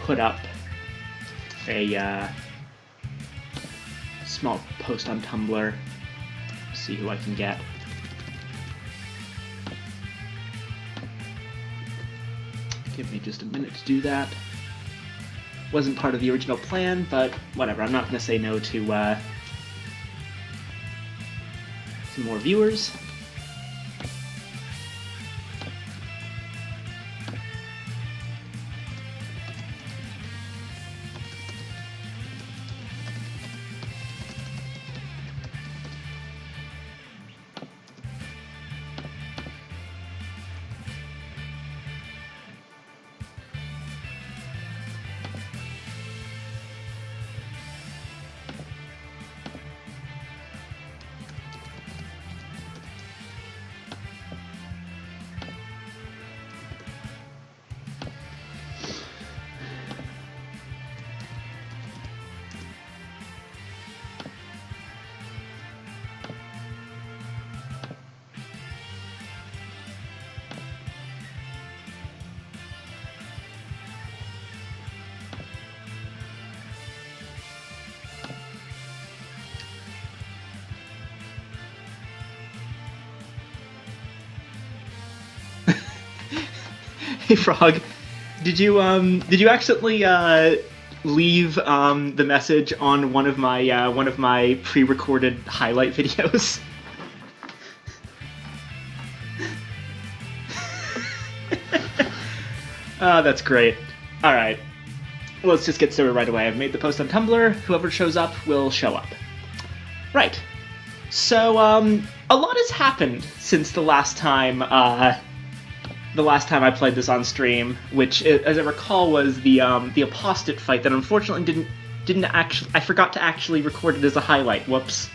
put up a small post on Tumblr. See who I can get. Give me just a minute to do that. Wasn't part of the original plan, but whatever. I'm not going to say no to some more viewers. Hey Frog, did you accidentally leave the message on one of my pre-recorded highlight videos? That's great. All right, let's just get started right away. I've made the post on Tumblr. Whoever shows up will show up. Right. So a lot has happened since the last time I played this on stream, which, as I recall, was the apostate fight that unfortunately didn't actually. I forgot to actually record it as a highlight. Whoops.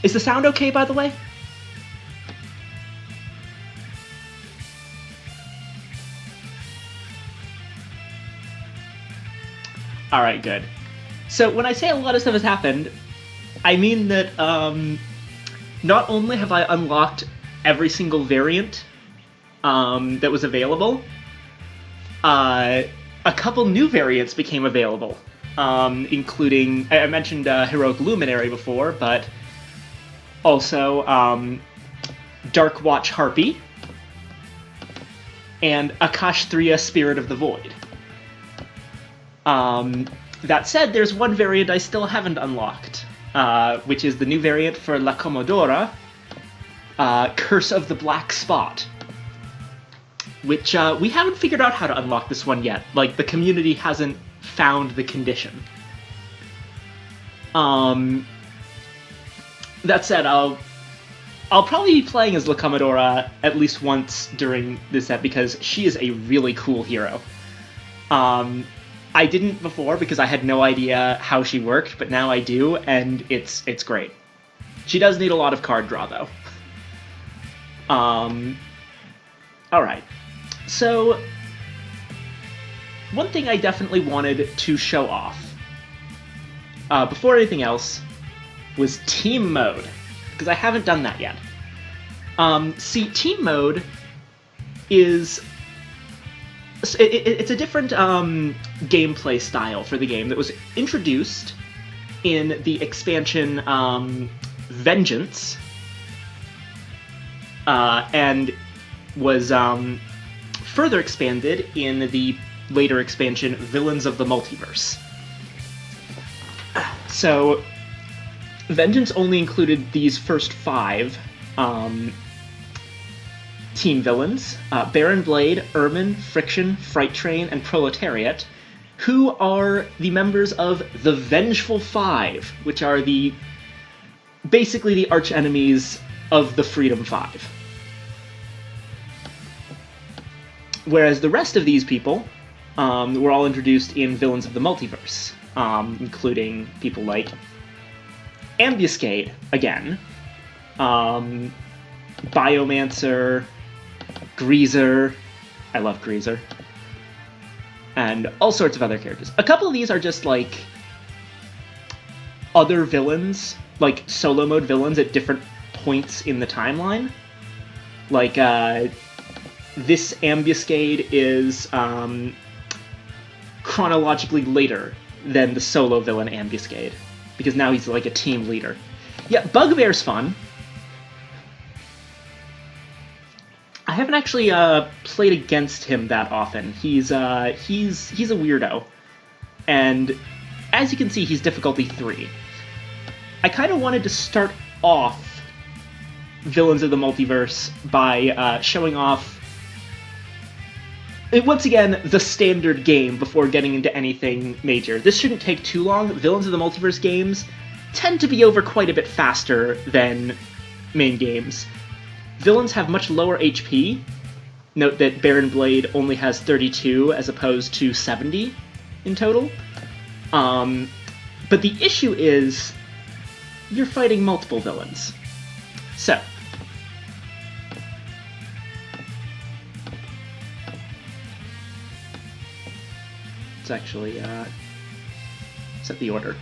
Is the sound okay, by the way? All right, good. So when I say a lot of stuff has happened, I mean that not only have I unlocked every single variant that was available, a couple new variants became available, including, I mentioned Heroic Luminary before, but also Dark Watch Harpy and Akashthriya Spirit of the Void. That said, there's one variant I still haven't unlocked, which is the new variant for La Commodora, Curse of the Black Spot, which we haven't figured out how to unlock this one yet. Like, the community hasn't found the condition. That said, I'll probably be playing as La Commodora at least once during this set because she is a really cool hero. I didn't before because I had no idea how she worked, but now I do, and it's great. She does need a lot of card draw, though. Alright. So, one thing I definitely wanted to show off, before anything else, was Team Mode, because I haven't done that yet. See, Team Mode is... It's a different gameplay style for the game that was introduced in the expansion Vengeance, and was further expanded in the later expansion Villains of the Multiverse. So, Vengeance only included these first 5 team villains, Baron Blade, Ermine, Friction, Fright Train, and Proletariat, who are the members of the Vengeful Five, which are basically the arch-enemies of the Freedom Five. Whereas the rest of these people were all introduced in Villains of the Multiverse, including people like Ambuscade, again, Biomancer, Greaser, I love Greaser, and all sorts of other characters. A couple of these are just, like, other villains, like solo mode villains at different points in the timeline. Like, this ambuscade is chronologically later than the solo villain ambuscade, because now he's like a team leader. Yeah, Bugbear's fun. I haven't actually played against him that often. He's a weirdo, and as you can see, he's difficulty 3. I kind of wanted to start off Villains of the Multiverse by showing off, once again, the standard game before getting into anything major. This shouldn't take too long. Villains of the Multiverse games tend to be over quite a bit faster than main games. Villains have much lower HP. Note that Baron Blade only has 32 as opposed to 70 in total. But the issue is you're fighting multiple villains. So, let's actually set the order.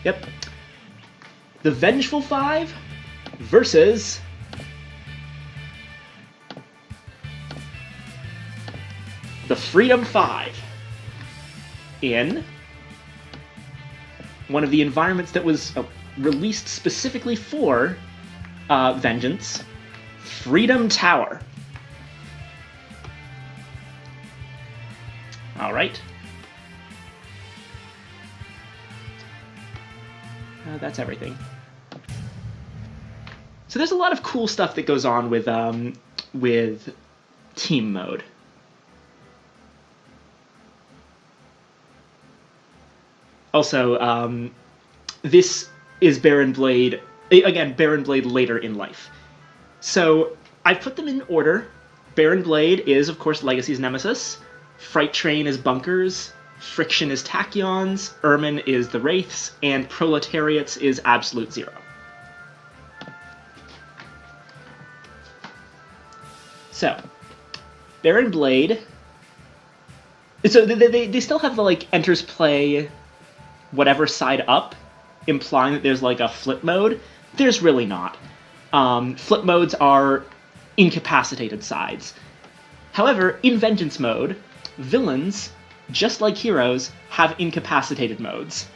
Yep. The Vengeful Five versus the Freedom Five in one of the environments that was released specifically for Vengeance, Freedom Tower. All right. That's everything. So there's a lot of cool stuff that goes on with team mode. Also, this is Baron Blade, again, Baron Blade later in life. So I've put them in order. Baron Blade is, of course, Legacy's nemesis. Fright Train is Bunkers. Friction is Tachyons. Ermine is the Wraiths. And Proletariats is Absolute Zero. So, Baron Blade... So they still have the, like, enters play whatever side up, implying that there's, like, a flip mode. There's really not. Flip modes are incapacitated sides. However, in Vengeance mode, villains, just like heroes, have incapacitated modes.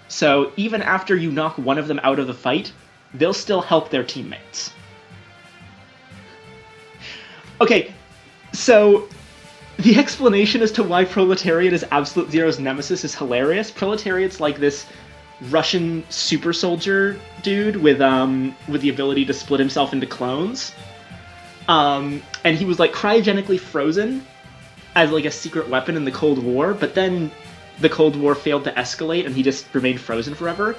So even after you knock one of them out of the fight, they'll still help their teammates. Okay, so the explanation as to why Proletariat is Absolute Zero's nemesis is hilarious. Proletariat's like this Russian super soldier dude with the ability to split himself into clones. And he was like cryogenically frozen as like a secret weapon in the Cold War, but then the Cold War failed to escalate and he just remained frozen forever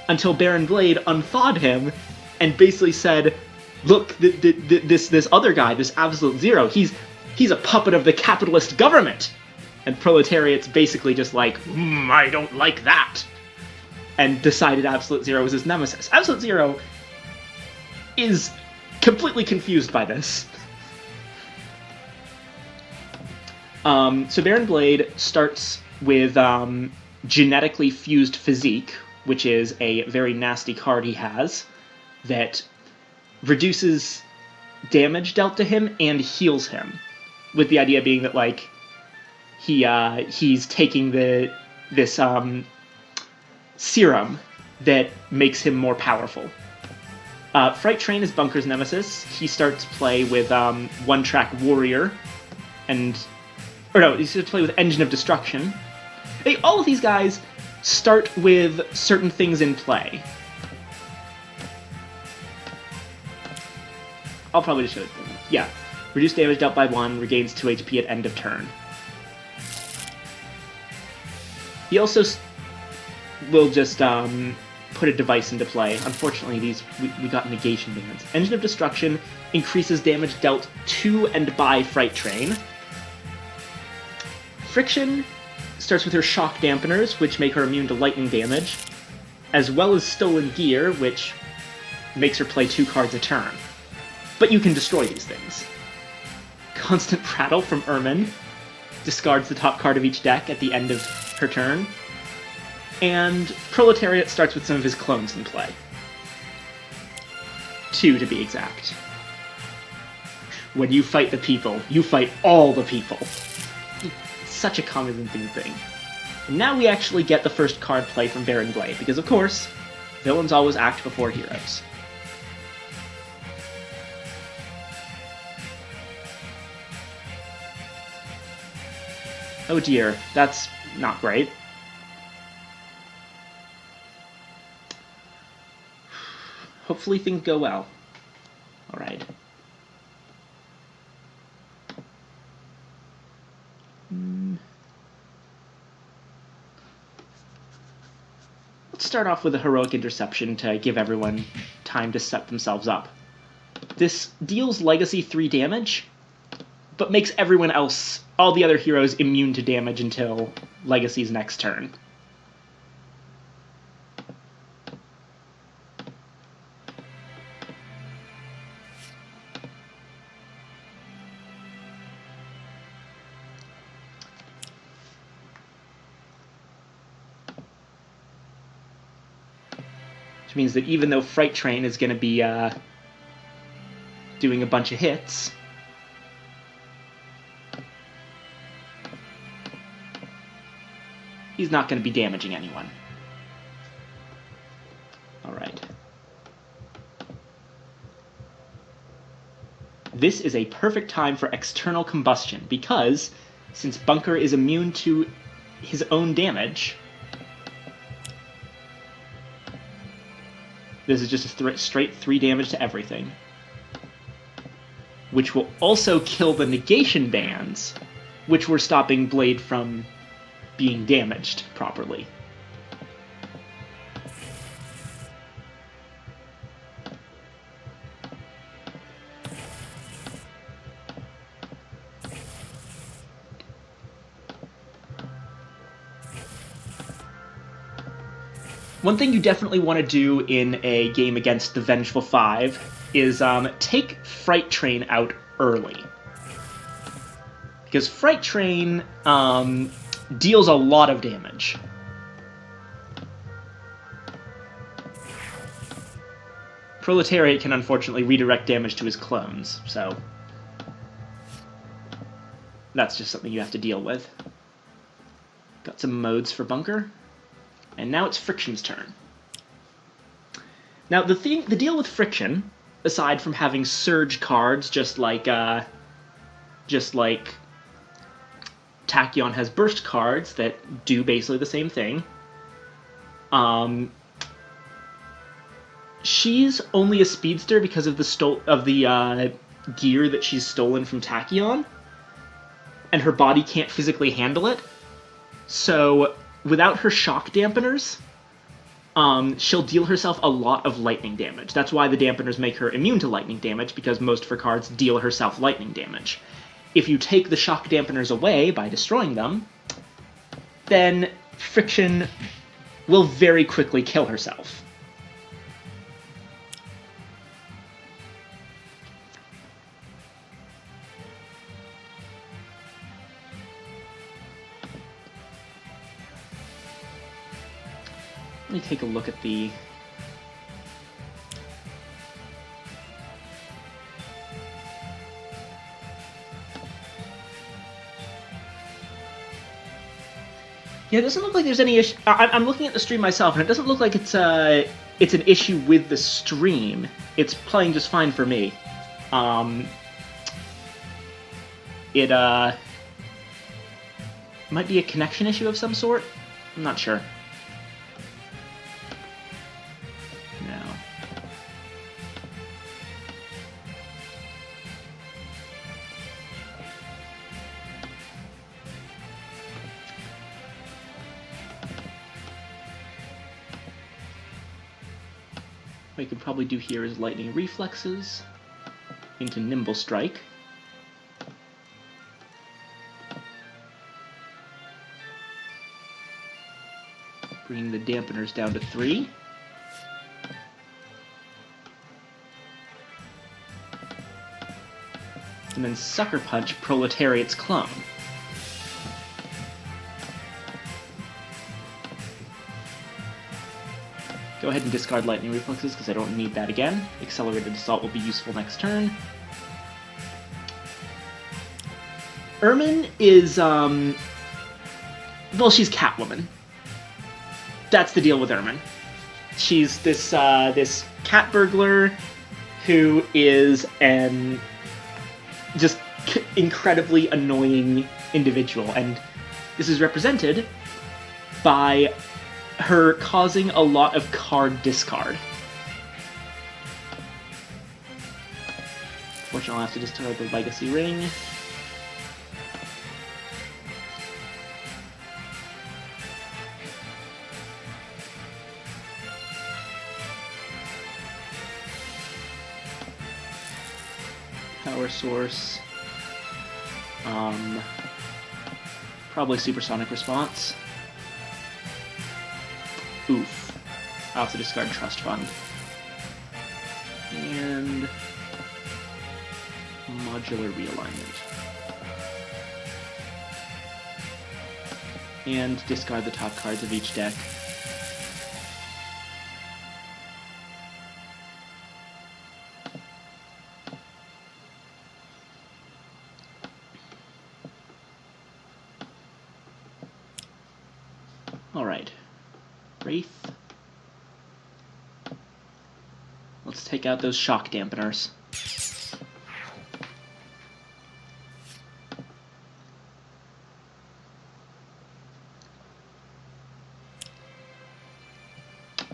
until Baron Blade unthawed him and basically said, look, this other guy, this Absolute Zero, he's a puppet of the capitalist government. And Proletariat's basically just like, I don't like that. And decided Absolute Zero was his nemesis. Absolute Zero is completely confused by this. So Baron Blade starts with Genetically Fused Physique, which is a very nasty card he has that reduces damage dealt to him and heals him, with the idea being that like he's taking this serum that makes him more powerful. Fright Train is Bunker's nemesis. He starts play with One-Track Warrior, he starts to play with Engine of Destruction. All of these guys start with certain things in play. I'll probably just show it. Yeah. Reduce damage dealt by 1, regains 2 HP at end of turn. He also will just put a device into play. Unfortunately, we got negation bans. Engine of Destruction increases damage dealt to and by Fright Train. Friction starts with her shock dampeners, which make her immune to lightning damage, as well as Stolen Gear, which makes her play 2 cards a turn. But you can destroy these things. Constant Prattle from Ermine discards the top card of each deck at the end of her turn. And Proletariat starts with some of his clones in play. 2 to be exact. When you fight the people, you fight all the people. Such a common thing. And now we actually get the first card play from Baron Blade, because of course, villains always act before heroes. Oh dear, that's not great. Hopefully things go well. Alright. Let's start off with a heroic interception to give everyone time to set themselves up. This deals Legacy 3 damage, but makes everyone else, all the other heroes, immune to damage until Legacy's next turn. Which means that even though Fright Train is going to be doing a bunch of hits, he's not going to be damaging anyone. Alright. This is a perfect time for external combustion, because since Bunker is immune to his own damage, this is just a straight 3 damage to everything. Which will also kill the negation bands, which were stopping Blade from being damaged properly. One thing you definitely want to do in a game against the Vengeful Five is take Fright Train out early. Because Fright Train deals a lot of damage. Proletariat can unfortunately redirect damage to his clones, so that's just something you have to deal with. Got some modes for Bunker. And now it's Friction's turn. Now, the deal with Friction, aside from having surge cards, just like Tachyon has burst cards that do basically the same thing. She's only a speedster because of the gear that she's stolen from Tachyon, and her body can't physically handle it. So without her shock dampeners, she'll deal herself a lot of lightning damage. That's why the dampeners make her immune to lightning damage, because most of her cards deal herself lightning damage. If you take the shock dampeners away by destroying them, then Friction will very quickly kill herself. Let me take a look at the... Yeah, it doesn't look like there's any issue. I'm looking at the stream myself, and it doesn't look like it's an issue with the stream. It's playing just fine for me. It might be a connection issue of some sort. I'm not sure. No. What you could probably do here is lightning reflexes into Nimble Strike. Bringing the dampeners down to 3. And then Sucker Punch Proletariat's clone. Go ahead and discard Lightning Reflexes, because I don't need that again. Accelerated Assault will be useful next turn. Ermin is, well, she's Catwoman. That's the deal with Ermin. She's this cat burglar who is an just incredibly annoying individual, and this is represented by her causing a lot of card discard. Fortunately, I'll have to discard the Legacy Ring. Power Source. Probably Supersonic Response. Oof. I'll have to discard Trust Fund. And Modular Realignment. And discard the top cards of each deck. Alright. Wraith. Let's take out those shock dampeners.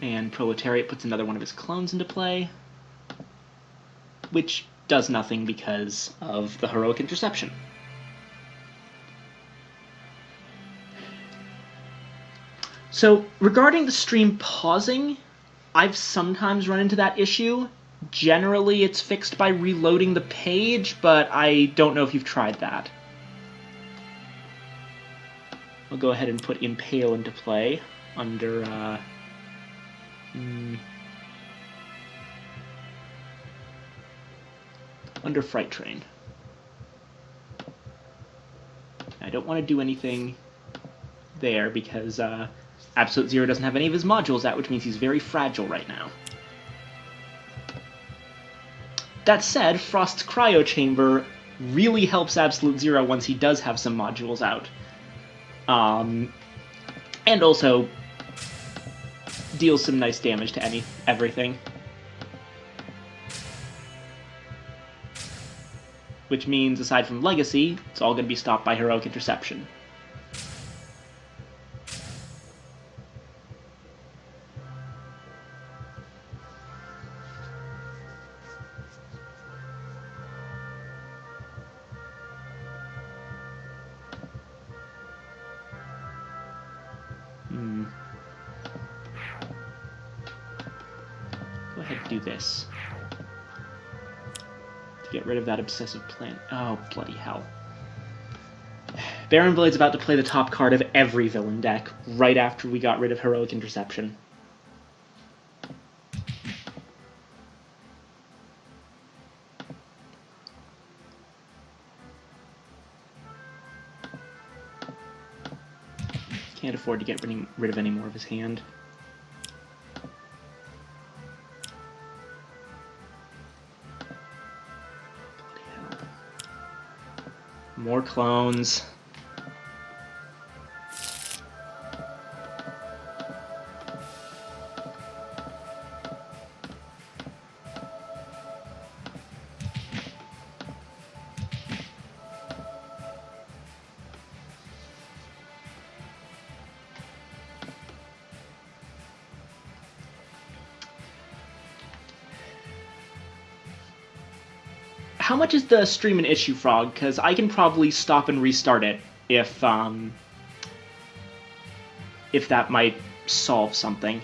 And Proletariat puts another one of his clones into play, which does nothing because of the Heroic Interception. So, regarding the stream pausing, I've sometimes run into that issue. Generally, it's fixed by reloading the page, but I don't know if you've tried that. I'll go ahead and put Impale into play under, under Fright Train. I don't want to do anything there because, Absolute Zero doesn't have any of his modules out, which means he's very fragile right now. That said, Frost's Cryo Chamber really helps Absolute Zero once he does have some modules out. And also deals some nice damage to everything. Which means, aside from Legacy, it's all going to be stopped by Heroic Interception. Go ahead and do this. To get rid of that obsessive plan. Oh, bloody hell. Baron Blade's about to play the top card of every villain deck right after we got rid of Heroic Interception. Can't afford to get rid of any more of his hand. More clones. How much is the stream an issue, Frog? Because I can probably stop and restart it if that might solve something.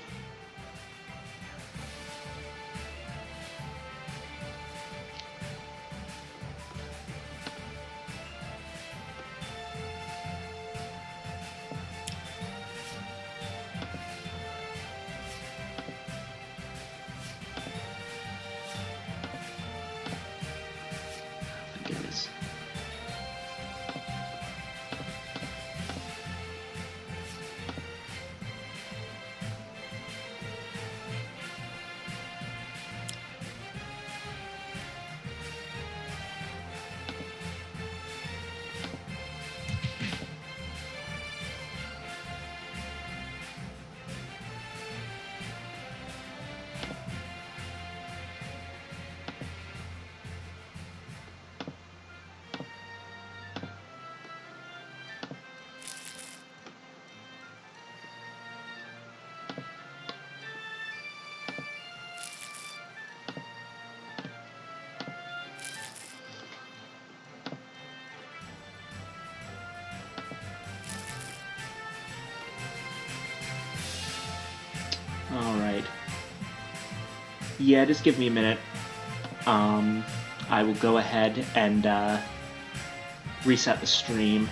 Yeah, just give me a minute. I will go ahead and reset the stream.